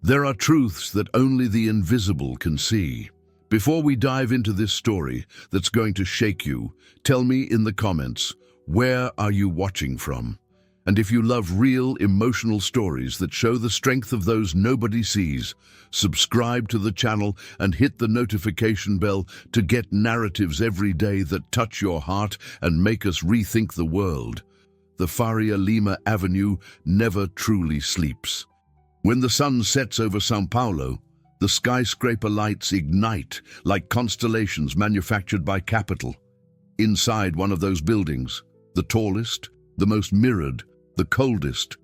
There are truths that only the invisible can see. Before we dive into this story that's going to shake you, tell me in the comments, where are you watching from? And if you love real, emotional stories that show the strength of those nobody sees, subscribe to the channel and hit the notification bell to get narratives every day that touch your heart and make us rethink the world. The Faria Lima Avenue never truly sleeps. When the sun sets over São Paulo, the skyscraper lights ignite like constellations manufactured by capital. Inside one of those buildings, the tallest, the most mirrored, the coldest,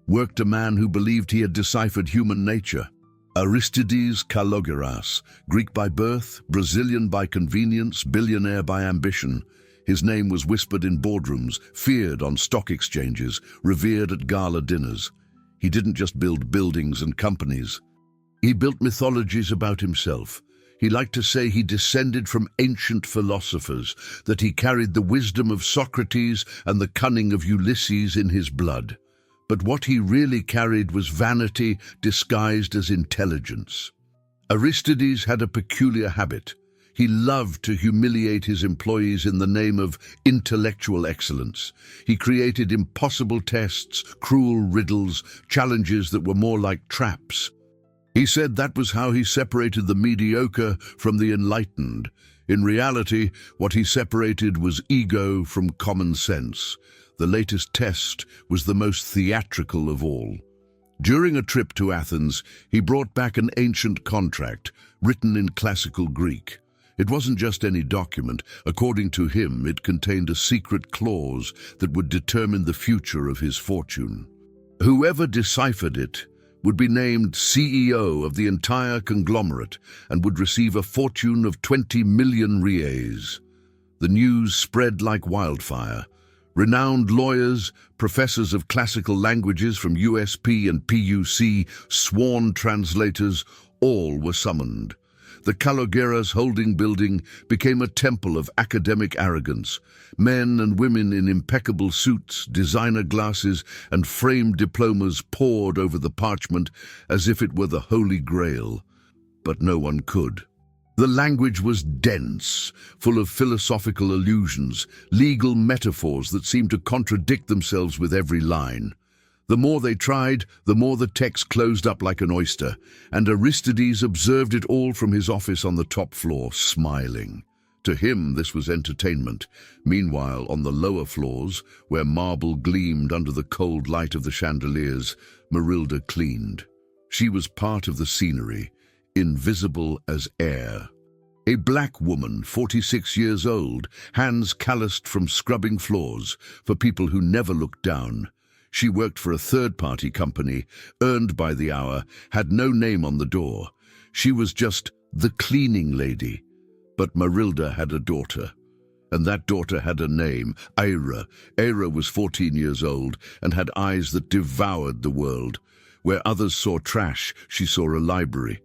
worked a man who believed he had deciphered human nature. Aristides Kalogeras, Greek by birth, Brazilian by convenience, billionaire by ambition. His name was whispered in boardrooms, feared on stock exchanges, revered at gala dinners. He didn't just build buildings and companies. He built mythologies about himself. He liked to say he descended from ancient philosophers, that he carried the wisdom of Socrates and the cunning of Ulysses in his blood. But what he really carried was vanity disguised as intelligence. Aristides had a peculiar habit. He loved to humiliate his employees in the name of intellectual excellence. He created impossible tests, cruel riddles, challenges that were more like traps. He said that was how he separated the mediocre from the enlightened. In reality, what he separated was ego from common sense. The latest test was the most theatrical of all. During a trip to Athens, he brought back an ancient contract, written in classical Greek. It wasn't just any document. According to him, it contained a secret clause that would determine the future of his fortune. Whoever deciphered it would be named CEO of the entire conglomerate and would receive a fortune of 20 million reais. The news spread like wildfire. Renowned lawyers, professors of classical languages from USP and PUC, sworn translators, all were summoned. The Kalogeras holding building became a temple of academic arrogance. Men and women in impeccable suits, designer glasses, and framed diplomas pored over the parchment as if it were the Holy Grail. But no one could. The language was dense, full of philosophical allusions, legal metaphors that seemed to contradict themselves with every line. The more they tried, the more the text closed up like an oyster, and Aristides observed it all from his office on the top floor, smiling. To him, this was entertainment. Meanwhile, on the lower floors, where marble gleamed under the cold light of the chandeliers, Marilda cleaned. She was part of the scenery, invisible as air. A black woman, 46 years old, hands calloused from scrubbing floors for people who never looked down. She worked for a third-party company, earned by the hour, had no name on the door. She was just the cleaning lady. But Marilda had a daughter, and that daughter had a name, Ira. Ira was 14 years old and had eyes that devoured the world. Where others saw trash, she saw a library.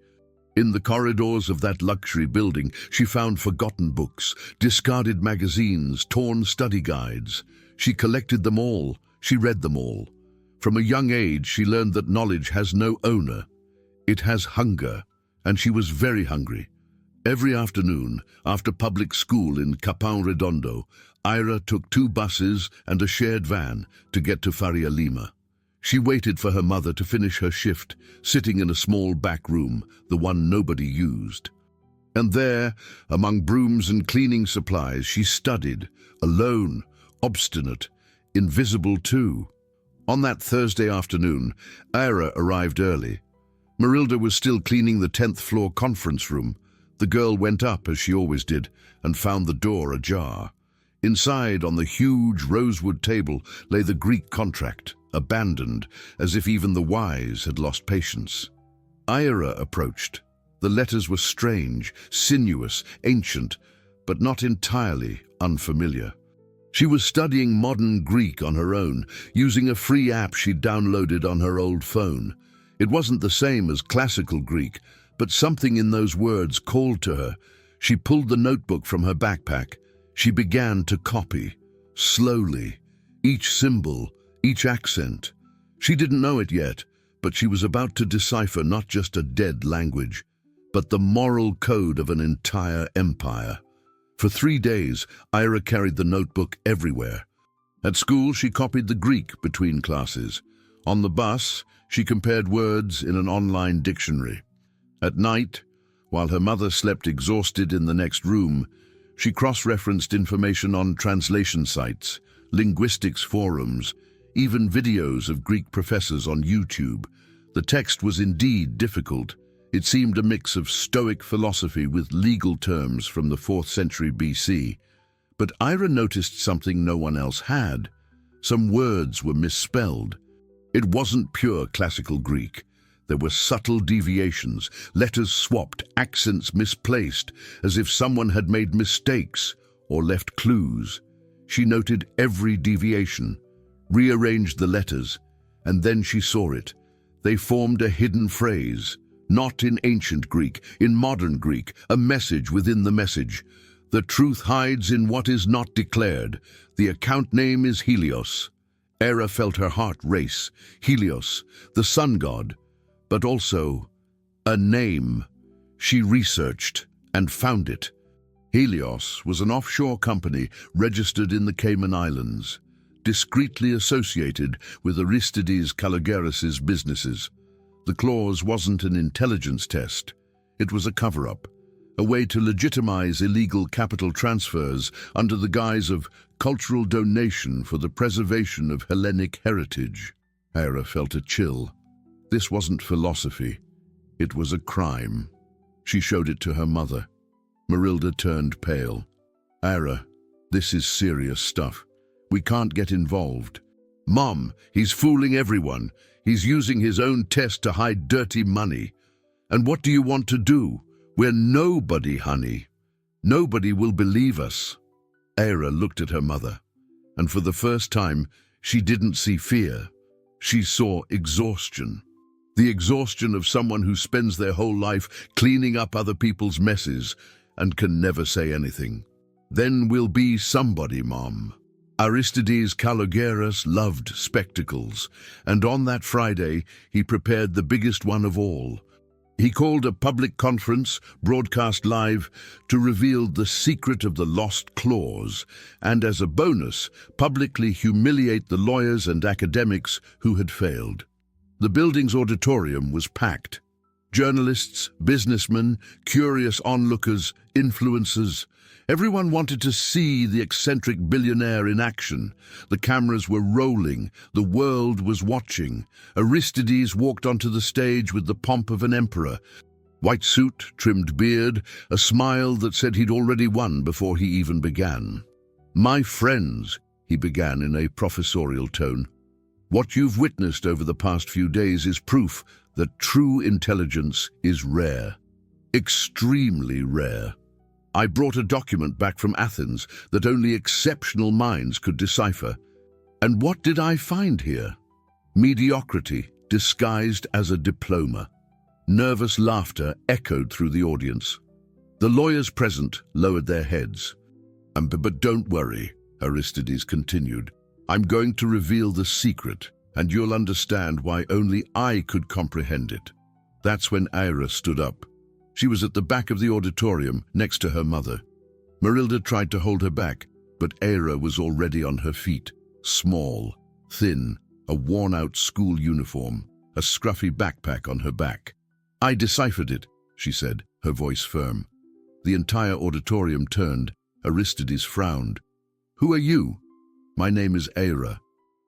In the corridors of that luxury building, she found forgotten books, discarded magazines, torn study guides. She collected them all. She read them all. From a young age, she learned that knowledge has no owner. It has hunger, and she was very hungry. Every afternoon, after public school in Capão Redondo, Ira took 2 buses and a shared van to get to Faria Lima. She waited for her mother to finish her shift, sitting in a small back room, the one nobody used. And there, among brooms and cleaning supplies, she studied, alone, obstinate, invisible too. On that Thursday afternoon, Ira arrived early. Marilda was still cleaning the 10th floor conference room. The girl went up, as she always did, and found the door ajar. Inside, on the huge rosewood table, lay the Greek contract, abandoned, as if even the wise had lost patience. Ira approached. The letters were strange, sinuous, ancient, but not entirely unfamiliar. She was studying modern Greek on her own, using a free app she'd downloaded on her old phone. It wasn't the same as classical Greek, but something in those words called to her. She pulled the notebook from her backpack. She began to copy, slowly, each symbol, each accent. She didn't know it yet, but she was about to decipher not just a dead language, but the moral code of an entire empire. For 3 days, Ira carried the notebook everywhere. At school, she copied the Greek between classes. On the bus, she compared words in an online dictionary. At night, while her mother slept exhausted in the next room, she cross-referenced information on translation sites, linguistics forums, even videos of Greek professors on YouTube. The text was indeed difficult. It seemed a mix of Stoic philosophy with legal terms from the 4th century BC. But Ira noticed something no one else had. Some words were misspelled. It wasn't pure classical Greek. There were subtle deviations, letters swapped, accents misplaced, as if someone had made mistakes or left clues. She noted every deviation, rearranged the letters, and then she saw it. They formed a hidden phrase, not in ancient Greek, in modern Greek, a message within the message. The truth hides in what is not declared. The account name is Helios. Ira felt her heart race. Helios, the sun god, but also a name. She researched and found it. Helios was an offshore company registered in the Cayman Islands, discreetly associated with Aristides Kalogeras' businesses. The clause wasn't an intelligence test. It was a cover-up, a way to legitimize illegal capital transfers under the guise of cultural donation for the preservation of Hellenic heritage. Ira felt a chill. This wasn't philosophy. It was a crime. She showed it to her mother. Marilda turned pale. Ira, this is serious stuff. We can't get involved. Mom, he's fooling everyone. He's using his own test to hide dirty money. And what do you want to do? We're nobody, honey. Nobody will believe us. Ira looked at her mother, and for the first time, she didn't see fear. She saw exhaustion. The exhaustion of someone who spends their whole life cleaning up other people's messes and can never say anything. Then we'll be somebody, Mom. Aristides Kalogeras loved spectacles, and on that Friday, he prepared the biggest one of all. He called a public conference, broadcast live, to reveal the secret of the lost clause, and as a bonus, publicly humiliate the lawyers and academics who had failed. The building's auditorium was packed. Journalists, businessmen, curious onlookers, influencers. Everyone wanted to see the eccentric billionaire in action. The cameras were rolling. The world was watching. Aristides walked onto the stage with the pomp of an emperor. White suit, trimmed beard, a smile that said he'd already won before he even began. My friends, he began in a professorial tone, what you've witnessed over the past few days is proof that true intelligence is rare. Extremely rare. I brought a document back from Athens that only exceptional minds could decipher. And what did I find here? Mediocrity disguised as a diploma. Nervous laughter echoed through the audience. The lawyers present lowered their heads. But don't worry, Aristides continued. I'm going to reveal the secret, and you'll understand why only I could comprehend it. That's when Ira stood up. She was at the back of the auditorium, next to her mother. Marilda tried to hold her back, but Ira was already on her feet, small, thin, a worn-out school uniform, a scruffy backpack on her back. I deciphered it, she said, her voice firm. The entire auditorium turned. Aristides frowned. Who are you? My name is Ira.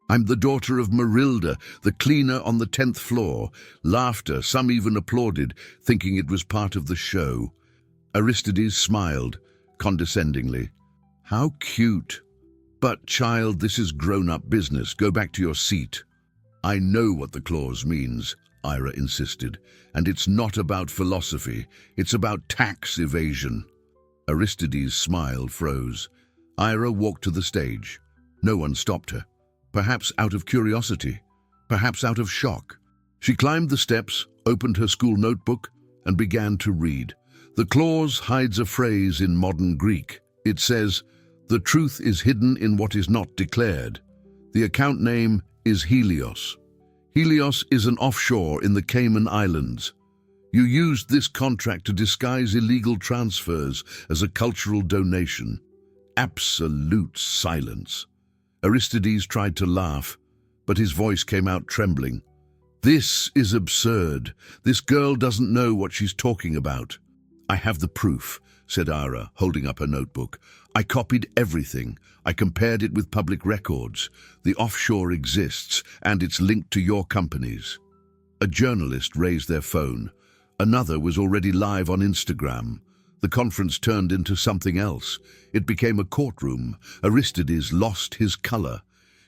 I'm the daughter of Marilda, the cleaner on the 10th floor. Laughter, some even applauded, thinking it was part of the show. Aristides smiled, condescendingly. How cute. But, child, this is grown-up business. Go back to your seat. I know what the clause means, Ira insisted, and it's not about philosophy. It's about tax evasion. Aristides' smile froze. Ira walked to the stage. No one stopped her. Perhaps out of curiosity, perhaps out of shock. She climbed the steps, opened her school notebook, and began to read. The clause hides a phrase in modern Greek. It says, "The truth is hidden in what is not declared." The account name is Helios. Helios is an offshore in the Cayman Islands. You used this contract to disguise illegal transfers as a cultural donation. Absolute silence. Aristides tried to laugh, but his voice came out trembling. This is absurd. This girl doesn't know what she's talking about. I have the proof, said Ira, holding up her notebook. I copied everything. I compared it with public records. The offshore exists, and it's linked to your companies. A journalist raised their phone. Another was already live on Instagram. The conference turned into something else. It became a courtroom. Aristides lost his color.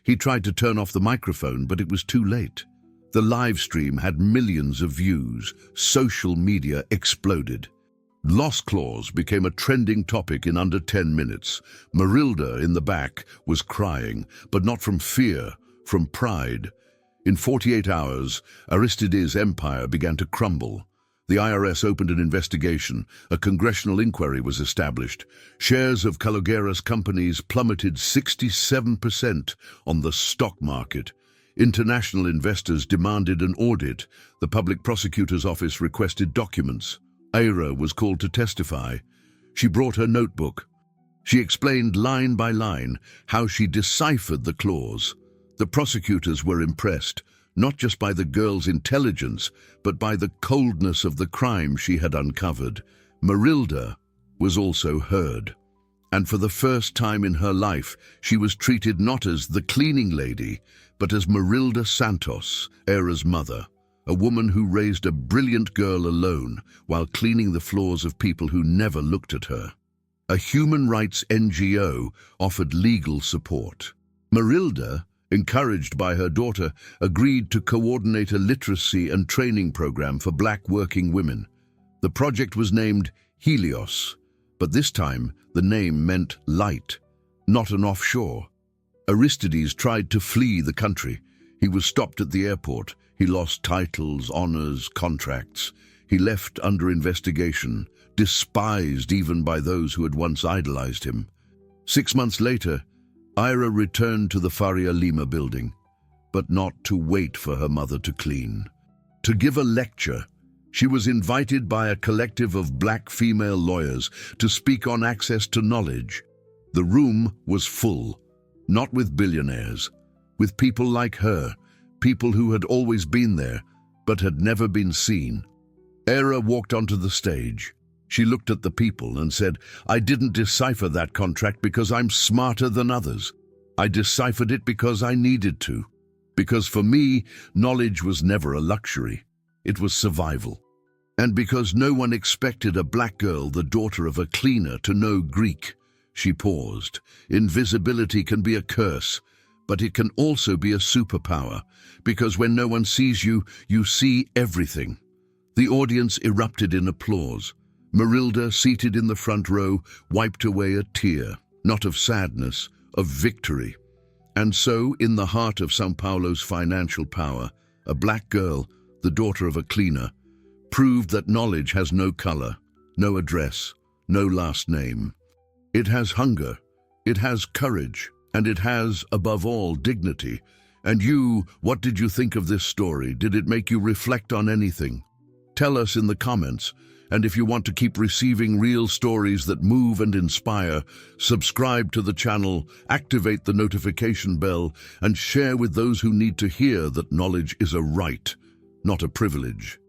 He tried to turn off the microphone, but it was too late. The live stream had millions of views. Social media exploded. Lost clause became a trending topic in under 10 minutes. Marilda, in the back, was crying, but not from fear, from pride. In 48 hours, Aristides' empire began to crumble. The IRS opened an investigation. A congressional inquiry was established. Shares of Kalogera's companies plummeted 67% on the stock market. International investors demanded an audit. The public prosecutor's office requested documents. Ira was called to testify. She brought her notebook. She explained line by line how she deciphered the clause. The prosecutors were impressed, not just by the girl's intelligence, but by the coldness of the crime she had uncovered. Marilda was also heard. And for the first time in her life, she was treated not as the cleaning lady, but as Marilda Santos, Ira's mother, a woman who raised a brilliant girl alone while cleaning the floors of people who never looked at her. A human rights NGO offered legal support. Marilda, encouraged by her daughter, agreed to coordinate a literacy and training program for black working women. The project was named Helios, but this time the name meant light, not an offshore. Aristides tried to flee the country. He was stopped at the airport. He lost titles, honors, contracts. He left under investigation, despised even by those who had once idolized him. 6 months later, Ira returned to the Faria Lima building, but not to wait for her mother to clean. To give a lecture, she was invited by a collective of black female lawyers to speak on access to knowledge. The room was full, not with billionaires, with people like her, people who had always been there, but had never been seen. Ira walked onto the stage. She looked at the people and said, "I didn't decipher that contract because I'm smarter than others. I deciphered it because I needed to. Because for me, knowledge was never a luxury. It was survival. And because no one expected a black girl, the daughter of a cleaner, to know Greek." She paused. Invisibility can be a curse, but it can also be a superpower, because when no one sees you, you see everything. The audience erupted in applause. Marilda, seated in the front row, wiped away a tear, not of sadness, of victory. And so, in the heart of São Paulo's financial power, a black girl, the daughter of a cleaner, proved that knowledge has no color, no address, no last name. It has hunger, it has courage, and it has, above all, dignity. And you, what did you think of this story? Did it make you reflect on anything? Tell us in the comments. And if you want to keep receiving real stories that move and inspire, subscribe to the channel, activate the notification bell, and share with those who need to hear that knowledge is a right, not a privilege.